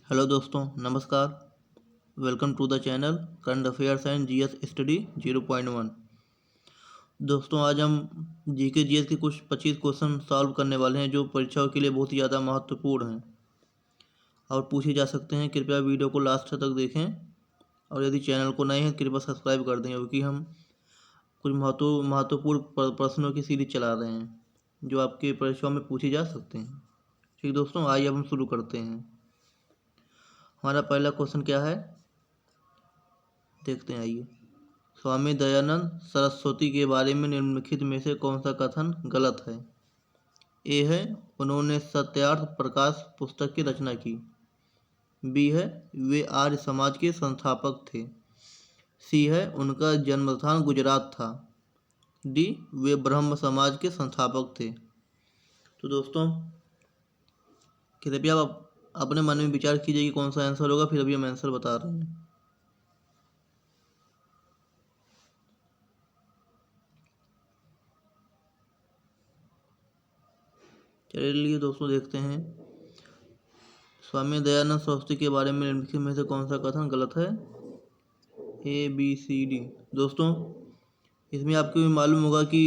Hello दोस्तों, नमस्कार। Welcome to the channel current affairs and GS study 0.1। दोस्तों, आज हम जीके जीएस के कुछ 25 क्वेश्चन सॉल्व करने वाले हैं जो परीक्षाओं के लिए बहुत ही ज़्यादा महत्वपूर्ण हैं और पूछे जा सकते हैं। कृपया वीडियो को लास्ट तक देखें और यदि चैनल को नए हैं कृपया सब्सक्राइब कर दें, क्योंकि हम कुछ महत्वपूर्ण प्रश्नों की सीरीज चला रहे हैं जो आपके परीक्षाओं में पूछे जा सकते हैं। ठीक दोस्तों, आइए अब हम शुरू करते हैं। हमारा पहला क्वेश्चन क्या है देखते हैं, आइए। स्वामी दयानंद सरस्वती के बारे में निम्नलिखित में से कौन सा कथन गलत है? ए है, उन्होंने सत्यार्थ प्रकाश पुस्तक की रचना की। बी है, वे आर्य समाज के संस्थापक थे। सी है, उनका जन्मस्थान गुजरात था। डी, वे ब्रह्म समाज के संस्थापक थे। तो दोस्तों, कृपया आप अपने मन में विचार कीजिए कि कौन सा आंसर होगा, फिर अभी हम आंसर बता रहे हैं। चलिए दोस्तों, देखते हैं। स्वामी दयानंद सरस्वती के बारे में निम्नलिखित में से कौन सा कथन गलत है? ए, बी, सी, डी। दोस्तों, इसमें आपको भी मालूम होगा कि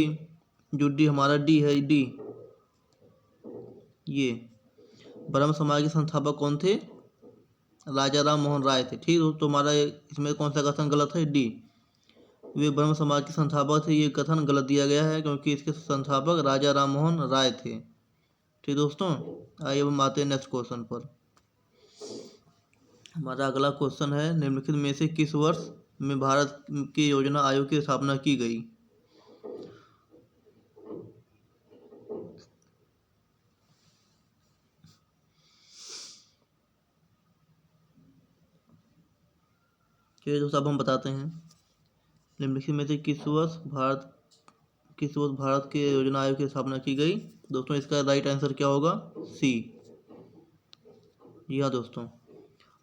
जो डी हमारा डी है, डी, ये ब्रह्म समाज के संस्थापक कौन थे? राजा राम मोहन राय थे। ठीक है, तो हमारा इसमें कौन सा कथन गलत है? डी, वे ब्रह्म समाज के संस्थापक थे। ये कथन गलत दिया गया है क्योंकि इसके संस्थापक राजा राम मोहन राय थे। ठीक दोस्तों, आइए अब हम आते हैं नेक्स्ट क्वेश्चन पर। हमारा अगला क्वेश्चन है, निम्नलिखित में से किस वर्ष में भारत के योजना आयोग की स्थापना की गई? चलिए दोस्तों, अब हम बताते हैं। निम्नलिखित में से किस वर्ष भारत के योजना आयोग की स्थापना की गई? दोस्तों, इसका राइट आंसर क्या होगा? सी। जी हाँ दोस्तों,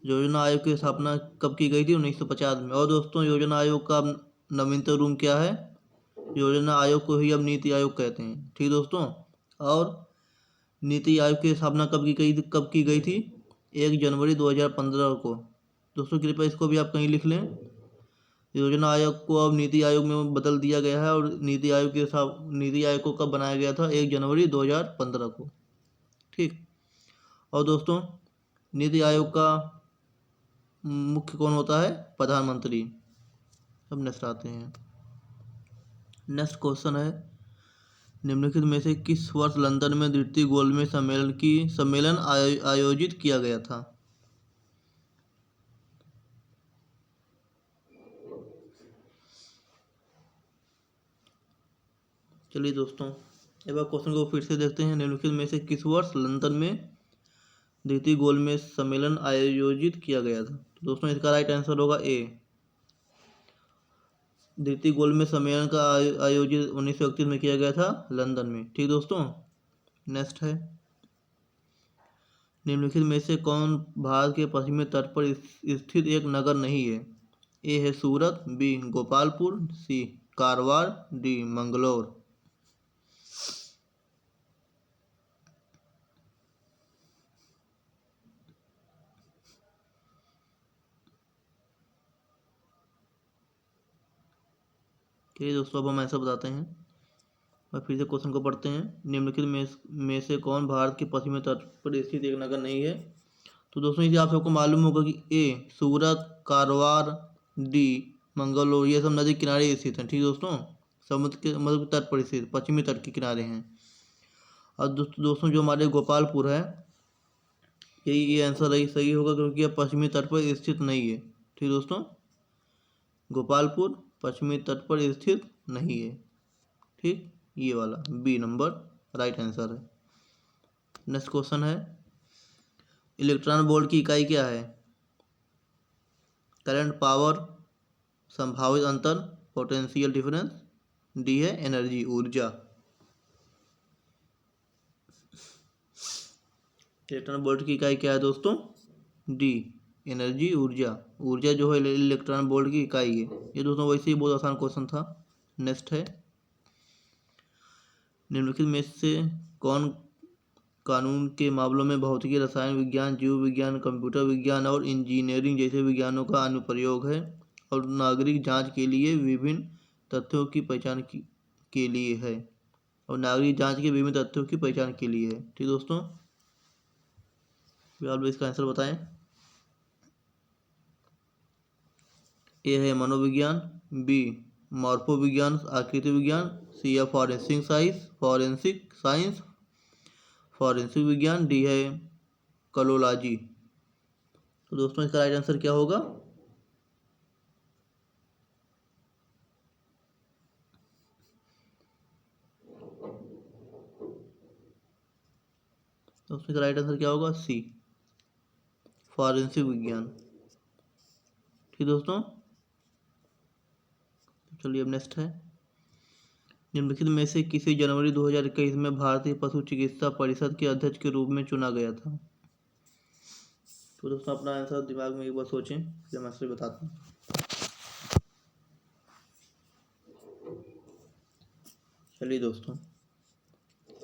योजना आयोग की स्थापना कब की गई थी? 1950 में। और दोस्तों, योजना आयोग का नवीनतम रूप क्या है? योजना आयोग को ही अब नीति आयोग कहते हैं। ठीक दोस्तों, और नीति आयोग की स्थापना कब की गई थी? 1 जनवरी 2015 को। दोस्तों, कृपया इसको भी आप कहीं लिख लें। योजना आयोग को अब नीति आयोग में बदल दिया गया है और नीति आयोग को कब बनाया गया था? 1 जनवरी 2015 को। ठीक। और दोस्तों, नीति आयोग का मुख्य कौन होता है? प्रधानमंत्री। अब नेक्स्ट आते हैं। नेक्स्ट क्वेश्चन है, निम्नलिखित में से किस वर्ष लंदन में द्वितीय गोलमेज सम्मेलन आयोजित किया गया था? चलिए दोस्तों, एक बार क्वेश्चन को फिर से देखते हैं। निम्नलिखित में से किस वर्ष लंदन में द्वितीय गोलमेज सम्मेलन आयोजित किया गया था? तो दोस्तों, इसका राइट आंसर होगा ए। द्वितीय गोलमेज सम्मेलन का आयोजित 1931 में किया गया था लंदन में। ठीक दोस्तों, नेक्स्ट है, निम्नलिखित में से कौन भारत के पश्चिमी तट पर स्थित एक नगर नहीं है? ए है सूरत, बी गोपालपुर, सी कारवार, डी मंगलौर। चलिए दोस्तों, अब हम ऐसा बताते हैं और फिर से क्वेश्चन को पढ़ते हैं। निम्नलिखित में से कौन भारत के पश्चिमी तट पर स्थित एक नगर नहीं है? तो दोस्तों, इसे आप सबको मालूम होगा कि ए सूरत, कारवार, डी मंगलौर, ये सब नदी किनारे स्थित हैं। ठीक दोस्तों, समुद्र के तट पर स्थित पश्चिमी तट के किनारे हैं। और दोस्तों, जो हमारे गोपालपुर है, ये आंसर सही होगा क्योंकि यह पश्चिमी तट पर स्थित नहीं है। ठीक दोस्तों, गोपालपुर पश्चिमी तट पर स्थित नहीं है। ठीक, ये वाला बी नंबर राइट आंसर है। नेक्स्ट क्वेश्चन है, इलेक्ट्रॉन वोल्ट की इकाई क्या है? करंट, पावर, संभावित अंतर, पोटेंशियल डिफरेंस, डी है एनर्जी, ऊर्जा। इलेक्ट्रॉन वोल्ट की इकाई क्या है दोस्तों? डी एनर्जी, ऊर्जा। ऊर्जा जो है इलेक्ट्रॉन वोल्ट की इकाई है। ये दोस्तों वैसे ही बहुत आसान क्वेश्चन था। नेक्स्ट है, निम्नलिखित में से कौन कानून के मामलों में भौतिकी, रसायन विज्ञान, जीव विज्ञान, कंप्यूटर विज्ञान और इंजीनियरिंग जैसे विज्ञानों का अनुप्रयोग है। और नागरिक जांच के लिए विभिन्न तथ्यों की पहचान के लिए है। और नागरिक जांच के विभिन्न तथ्यों की पहचान के लिए है। ठीक दोस्तों, आप लोग इसका आंसर बताएं। ए है मनोविज्ञान, बी मॉर्फोविज्ञान आकृति विज्ञान, सी है फॉरेंसिक साइंस फॉरेंसिक विज्ञान, डी है कलोलॉजी। तो दोस्तों इसका राइट आंसर क्या होगा? दोस्तों इसका राइट आंसर क्या होगा? सी फॉरेंसिक विज्ञान। ठीक दोस्तों, चलिए अब नेक्स्ट है, निम्नलिखित में से किसी जनवरी 2021 में भारतीय पशु चिकित्सा परिषद के अध्यक्ष के रूप में चुना गया था? तो दोस्तों अपना आंसर दिमाग में एक बार सोचें, फिर मैं आंसर बताता हूँ। चलिए दोस्तों,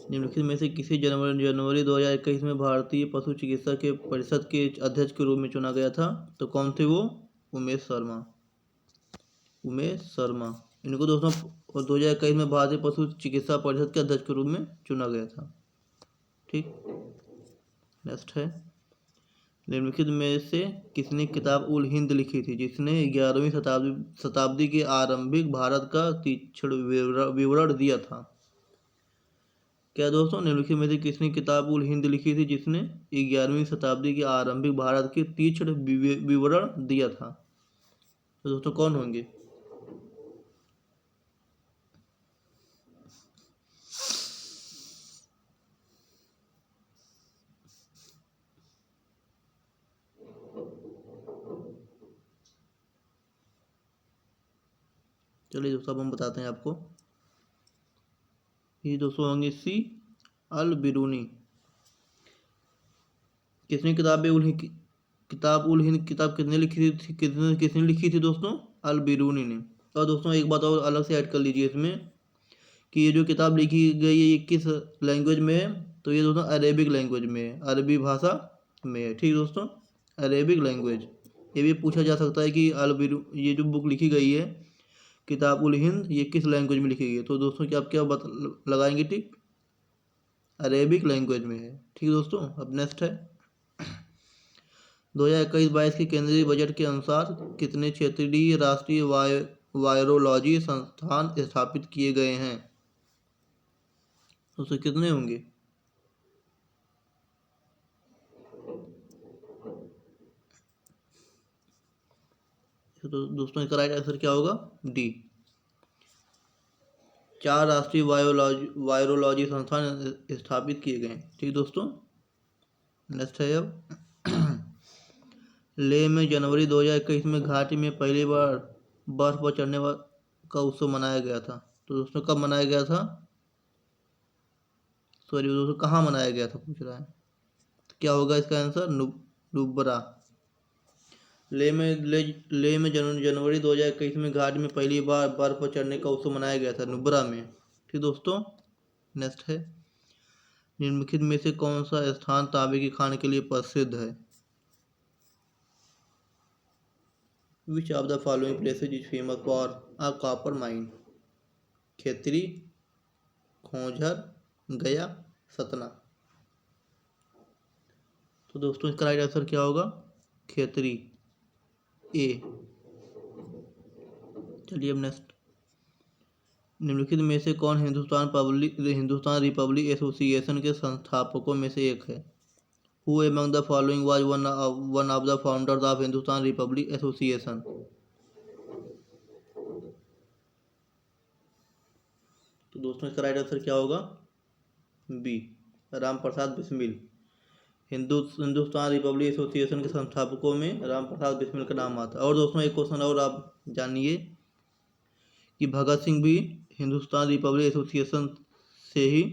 निम्नलिखित में से किसी जनवरी 2021 में भारतीय पशु चिकित्सा के परिषद के अध्यक्ष के रूप में चुना गया था? तो कौन थे वो? उमेश शर्मा। इनको दोस्तों 2021 में भारतीय पशु चिकित्सा परिषद के अध्यक्ष के रूप में चुना गया था। ठीक, नेक्स्ट है, निम्नलिखित में से किसने किताब उल हिंद लिखी थी जिसने 11वीं शताब्दी के आरंभिक भारत का तीक्ष्ण विवरण दिया था? क्या दोस्तों, निम्नलिखित में से किसने किताब उल हिंद लिखी थी जिसने 11वीं शताब्दी के आरंभिक भारत के तीक्ष्ण विवरण दिया था? तो दोस्तों कौन होंगे? चलिए दोस्तों अब हम बताते हैं आपको। ये दोस्तों होंगे सी अल बिरूनी। किसने किताब उल हिंद किताब किसने लिखी थी? किसने लिखी थी दोस्तों? अल बिरूनी ने। और दोस्तों एक बात और अलग से ऐड कर लीजिए इसमें कि ये जो किताब लिखी गई है ये किस लैंग्वेज में है? तो ये दोस्तों अरेबिक लैंग्वेज में है, अरबी भाषा में है। ठीक दोस्तों, अरेबिक लैंग्वेज। ये भी पूछा जा सकता है कि ये जो बुक लिखी गई है किताब उल हिंद ये किस लैंग्वेज में लिखी गई है? तो दोस्तों क्या आप क्या लगाएंगे? टिक, अरेबिक लैंग्वेज में है। ठीक दोस्तों, अब नेक्स्ट है, 2021-22 के केंद्रीय बजट के अनुसार कितने क्षेत्रीय राष्ट्रीय वायरोलॉजी संस्थान स्थापित किए गए हैं? दोस्तों कितने होंगे? तो दोस्तों इसका राइट आंसर क्या होगा? डी, 4 राष्ट्रीय वायरोलॉजी संस्थान स्थापित किए गए। ठीक दोस्तों, नेक्स्ट है अब लेह में जनवरी 2021 में घाटी में पहली बार बर्फ पर चढ़ने का उत्सव मनाया गया था। तो दोस्तों कब मनाया गया था? सॉरी दोस्तों, कहाँ मनाया गया था पूछ रहा है। तो क्या होगा इसका आंसर? नुब्रा। लेह में जनवरी 2021 में घाटी में पहली बार बर्फ पर चढ़ने का उत्सव मनाया गया था, नुब्रा में। ठीक दोस्तों, नेक्स्ट है, निम्नलिखित में से कौन सा स्थान तांबे की खान के लिए प्रसिद्ध है? Which of the following places is famous for a copper mine? Khetri, Khojar, Gaya, Satna. तो दोस्तों इसका राइट आंसर क्या होगा? खेतरी, ए। चलिए अब नेक्स्ट, निम्नलिखित में से कौन हिंदुस्तान रिपब्लिक एसोसिएशन के संस्थापकों में से एक है? Who among the following was one of the founders of Hindustan Republic association? तो दोस्तों इसका राइट आंसर क्या होगा? B, Ram Prasad Bismil. Hindustan Republic association के संस्थापकों में राम प्रसाद बिस्मिल का नाम आता है। और दोस्तों एक क्वेश्चन और आप जानिए कि भगत सिंह भी हिंदुस्तान रिपब्लिक एसोसिएशन से ही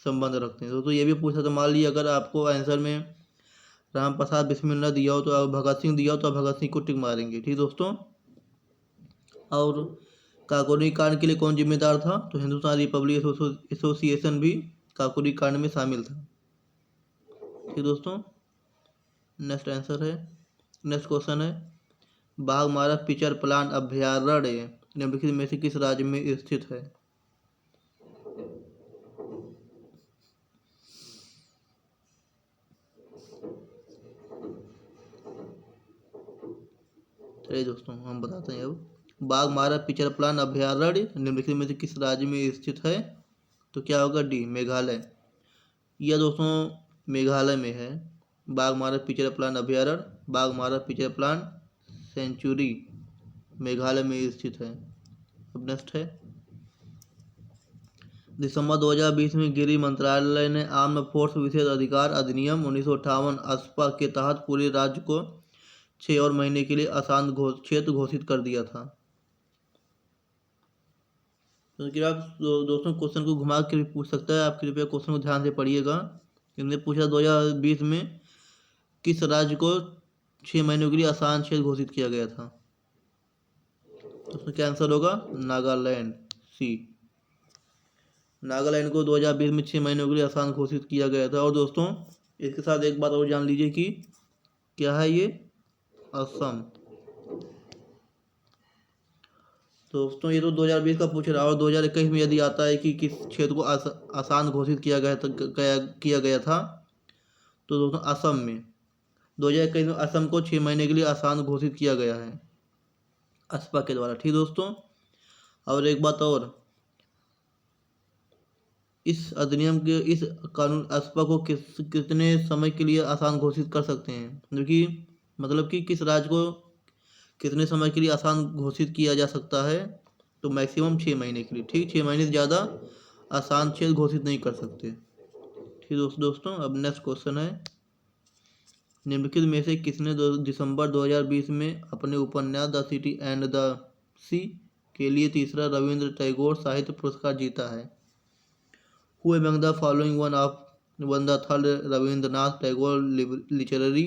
संबंध रखते हैं। दोस्तों ये भी पूछा तो मान लीजिए अगर आपको आंसर में राम प्रसाद बिस्मिल न दिया हो तो भगत सिंह दिया हो तो भगत सिंह को टिक मारेंगे। ठीक दोस्तों, और काकोरी कांड के लिए कौन जिम्मेदार था? तो हिंदुस्तान रिपब्लिक एसोसिएशन भी काकोरी कांड में शामिल था। ठीक दोस्तों, नेक्स्ट आंसर है, नेक्स्ट क्वेश्चन है, बाघमारा पिचर प्लांट अभयारण्य निम्नलिखित में से किस राज्य में स्थित है? चलिए दोस्तों हम बताते हैं अब, बाघमारा पिचर प्लांट अभयारण्य निम्नलिखित में से किस राज्य में स्थित है? तो क्या होगा? डी, मेघालय। यह दोस्तों मेघालय में है। बाघमारा पिचर प्लांट अभयारण्य, Baghmara pitcher plant sanctuary Meghalaya में स्थित है। अब नेक्स्ट है, दिसंबर 2020 में गृह मंत्रालय ने आर्म्ड फोर्स विशेष अधिकार अधिनियम 1958 ASPA के तहत पूरे राज्य को 6 और महीने के लिए अशांत क्षेत्र घोषित कर दिया था। तो क्या आप दोस्तों क्वेश्चन को घुमा कर पूछ सकता है, आप कृपया क्वेश्चन को ध्यान से पढ़िएगा। इन्होंने पूछा 2020 में किस राज्य को 6 महीनों के लिए अशांत क्षेत्र घोषित किया गया था? तो उसमें क्या आंसर होगा? नागालैंड, सी। नागालैंड को 2020 में 6 महीनों के लिए अशांत घोषित किया गया था। और दोस्तों इसके साथ एक बात और जान लीजिए कि क्या है ये? असम। दोस्तों ये तो 2020 का पूछ रहा है, और 2021 में यदि आता है कि किस क्षेत्र को अशांत घोषित किया गया था, तो दोस्तों असम में 2021 में असम को 6 महीने के लिए अशांत घोषित किया गया है ASPA के द्वारा। ठीक दोस्तों, और एक बात और, इस अधिनियम के इस कानून ASPA को कितने समय के लिए आसान घोषित कर सकते हैं? मतलब कि किस राज्य को कितने समय के लिए आसान घोषित किया जा सकता है? तो मैक्सिमम 6 महीने के लिए। ठीक, 6 महीने से ज़्यादा आसान क्षेत्र घोषित नहीं कर सकते। ठीक दोस्तों, अब नेक्स्ट क्वेश्चन है, निम्नलिखित में से किसने दिसंबर 2020 में अपने उपन्यास द सिटी एंड द सी के लिए तीसरा रविंद्र टैगोर साहित्य पुरस्कार जीता है? Who among the following won the third Rabindranath Tagore Literary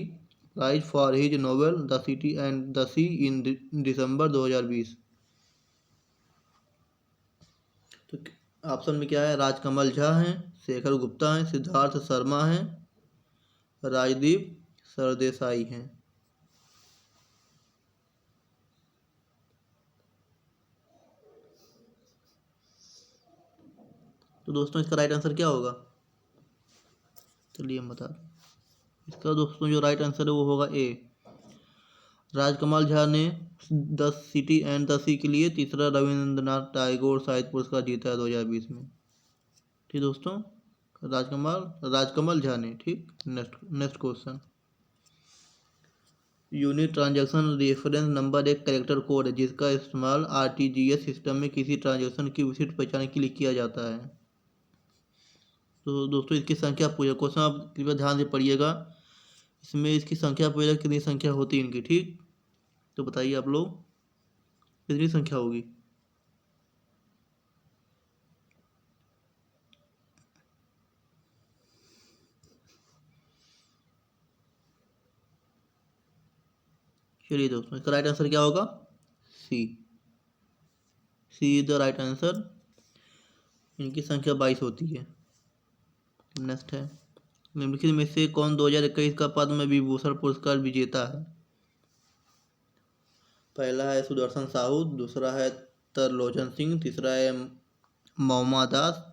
Prize for his novel The City and the Sea in December 2020? तो ऑप्शन में क्या है? राजकमल झा हैं, शेखर गुप्ता हैं, सिद्धार्थ शर्मा हैं, राजदीप सरदेसाई हैं। तो दोस्तों इसका राइट आंसर क्या होगा? चलिए हम बता दें, इसका दोस्तों जो राइट आंसर है वो होगा ए, राजकमल झा ने द सिटी एंड द सी के लिए तीसरा रविंद्रनाथ टैगोर साहित्य पुरस्कार जीता है 2020 में। ठीक दोस्तों, राजकमल झा ने। ठीक, next question, unique transaction reference number एक कैरेक्टर कोड है जिसका इस्तेमाल RTGS सिस्टम में किसी ट्रांजैक्शन की विशिष्ट पहचान के लिए किया जाता है। तो दोस्तों इसकी संख्या पूछा, क्वेश्चन आप कृपया ध्यान से पढ़िएगा। इसमें इसकी संख्या पूछा कितनी संख्या होती है इनकी। ठीक, तो बताइए आप लोग कितनी संख्या होगी? चलिए दोस्तों इसका राइट आंसर क्या होगा? सी, सी इज द राइट आंसर। इनकी संख्या 22 होती है। नेक्स्ट है, निम्नलिखित में से कौन 2021 का पद्म विभूषण पुरस्कार विजेता है? पहला है सुदर्शन साहू, दूसरा है तरलोचन सिंह, तीसरा है मौमा दास,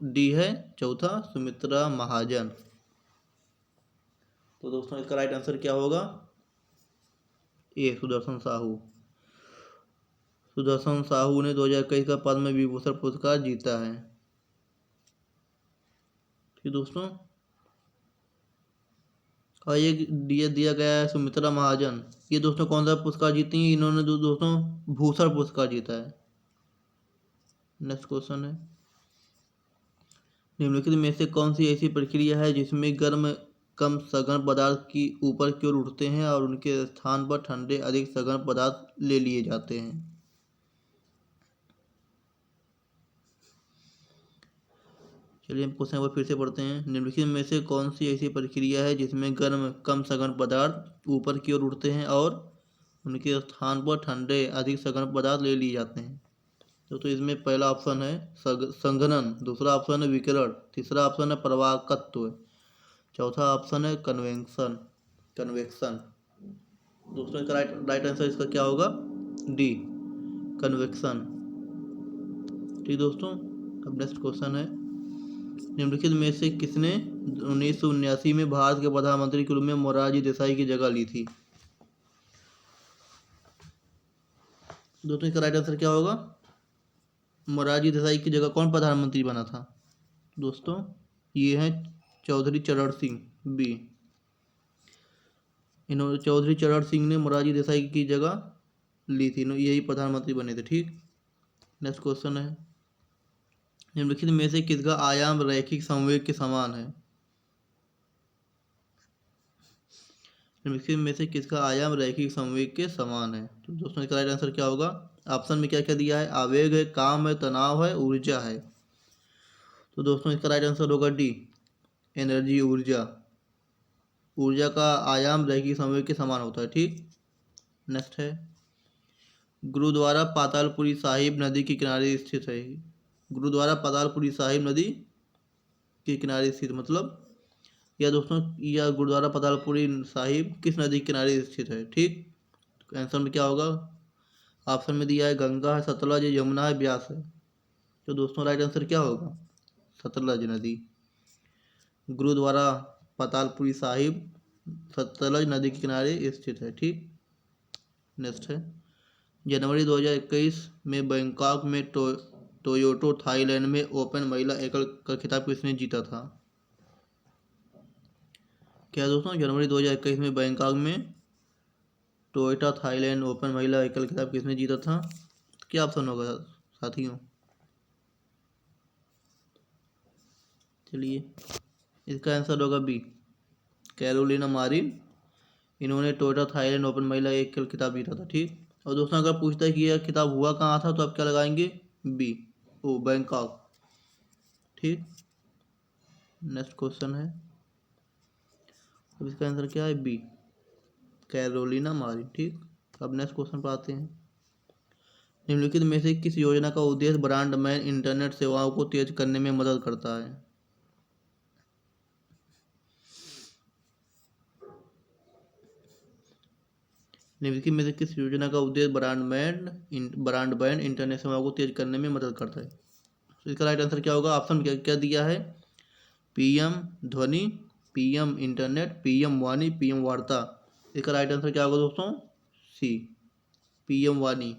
डी है चौथा सुमित्रा महाजन। तो दोस्तों इसका राइट आंसर क्या होगा? ए, सुदर्शन साहू। सुदर्शन साहू ने 2021 का पद्म विभूषण पुरस्कार जीता है। ठीक दोस्तों, और ये दिया गया है सुमित्रा महाजन। ये दोस्तों कौन सा पुरस्कार जीती हैं? इन्होंने दोस्तों भूषण पुरस्कार जीता है। नेक्स्ट क्वेश्चन है, निम्नलिखित में से कौन सी ऐसी प्रक्रिया है जिसमें गर्म कम सघन पदार्थ की ऊपर की ओर उठते हैं और उनके स्थान पर ठंडे अधिक सघन पदार्थ ले लिए जाते हैं? चलिए हम क्वेश्चन को फिर से पढ़ते हैं, निम्नलिखित में से कौन सी ऐसी प्रक्रिया है जिसमें गर्म कम सघन पदार्थ ऊपर की ओर उठते हैं और उनके स्थान पर ठंडे अधिक सघन पदार्थ ले लिए जाते हैं? तो इसमें पहला ऑप्शन है संघनन, दूसरा ऑप्शन है विकिरण, तीसरा ऑप्शन है प्रवाहकत्व, चौथा ऑप्शन है कन्वेक्शन, कन्वेक्शन। दोस्तों इसका राइट आंसर इसका क्या होगा? D, convection. ठीक दोस्तों, अब नेक्स्ट क्वेश्चन है, निम्नलिखित में से किसने 1979 में भारत के प्रधानमंत्री के रूप में मोरारजी देसाई की जगह ली थी? दोस्तों इसका राइट आंसर क्या होगा? मोरारजी देसाई की जगह कौन प्रधानमंत्री बना था? दोस्तों ये है चौधरी चरण सिंह, बी। इन्होंने चौधरी चरण सिंह ने मोरारजी देसाई की जगह ली थी, यही प्रधानमंत्री बने थे। ठीक, नेक्स्ट क्वेश्चन है, निम्नलिखित में से किसका आयाम रैखिक संवेग के समान है? निम्नलिखित में से किसका आयाम रैखिक संवेग के समान है? तो दोस्तों इसका राइट आंसर क्या होगा? ऑप्शन में क्या क्या दिया है? आवेग है, काम है, तनाव है, ऊर्जा है। तो दोस्तों इसका राइट आंसर होगा डी, एनर्जी, ऊर्जा। ऊर्जा का आयाम रैखिक संवेग के समान होता है। ठीक, नेक्स्ट है, गुरुद्वारा पातालपुरी साहिब नदी के किनारे स्थित है। गुरुद्वारा पातालपुरी साहिब नदी के किनारे स्थित मतलब, या दोस्तों यह गुरुद्वारा पातालपुरी साहिब किस नदी के किनारे स्थित है? ठीक, तो आंसर में क्या होगा? ऑप्शन में दिया है गंगा है, सतलज है, यमुना है, ब्यास है। तो दोस्तों राइट आंसर क्या होगा? सतलज नदी। गुरुद्वारा पातालपुरी साहिब सतलज नदी के किनारे स्थित है। ठीक, नेक्स्ट है, जनवरी 2021 में बैंकॉक में टोयोटो थाईलैंड में ओपन महिला एकल का खिताब किसने जीता था? क्या दोस्तों जनवरी 2021 में बैंकॉक में टोयोटा थाईलैंड ओपन महिला एकल खिताब किसने जीता था? क्या ऑप्शन होगा साथियों? चलिए इसका आंसर होगा बी, कैरोलिना मारिन। इन्होंने टोयोटा थाईलैंड ओपन महिला एकल खिताब जीता था। ठीक, और दोस्तों अगर पूछता है कि यह खिताब हुआ कहाँ था, तो आप क्या लगाएंगे? बी, ओ बैंकॉक। ठीक, नेक्स्ट क्वेश्चन है, अब इसका आंसर क्या है? B, Carolina Marin. ठीक, अब नेक्स्ट क्वेश्चन पर आते हैं, निम्नलिखित में से किस योजना का उद्देश्य ब्रॉडबैंड इंटरनेट सेवाओं को तेज करने में मदद करता है? निम्नलिखित में से किस योजना का उद्देश्य ब्रॉडबैंड इंटरनेट सेवाओं को तेज करने में मदद करता है? तो इसका राइट आंसर क्या होगा? ऑप्शन क्या क्या दिया है? पीएम ध्वनि, पीएम इंटरनेट, पीएम वाणी, पीएम वार्ता। इसका राइट आंसर क्या होगा दोस्तों? सी, पीएम वाणी।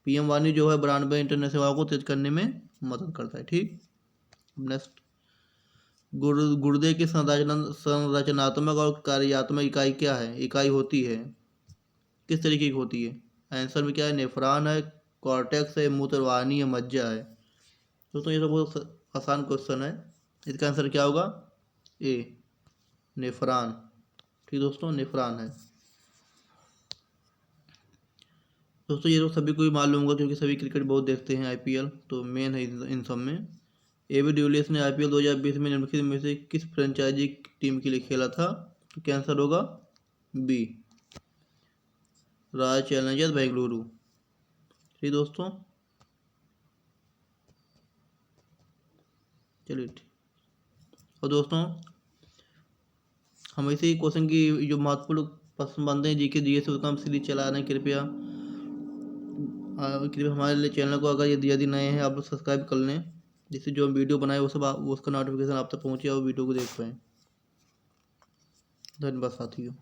पीएम वाणी जो है ब्रॉडबैंड इंटरनेट सेवाओं को तेज करने में मदद करता है। ठीक, नेक्स्ट, गुर्दे की संरचनात्मक और कार्यात्मक इकाई क्या है? इकाई होती है किस तरीके की होती है? आंसर में क्या है? नेफ्रॉन है, कॉर्टेक्स है, मूत्रवाहिनी है, मज्जा है। दोस्तों ये तो बहुत आसान क्वेश्चन है, इसका आंसर क्या होगा? ए, नेफ्रॉन। ठीक दोस्तों, नेफ्रॉन है। दोस्तों ये तो सभी को ही मालूम होगा क्योंकि सभी क्रिकेट बहुत देखते हैं, आईपीएल तो मेन है इन सब में। एबी डिविलियर्स ने आईपीएल 2020 में निम्नलिखित में से किस फ्रेंचाइजी टीम के लिए खेला था? तो क्या आंसर होगा? B, Royal Challengers Bengaluru. ठीक दोस्तों, चलिए ठीक। और दोस्तों हम इसी क्वेश्चन की जो महत्वपूर्ण प्रश्न बनते हैं जीके जीएस उसका हम सीरीज चला रहे हैं। कृपया हमारे लिए चैनल को अगर यदि नए हैं आप लोग सब्सक्राइब कर लें, जिससे जो हम वीडियो बनाए वो सब उसका नोटिफिकेशन आप तक पहुँचे और वीडियो को देख पाएँ। धन्यवाद साथियों।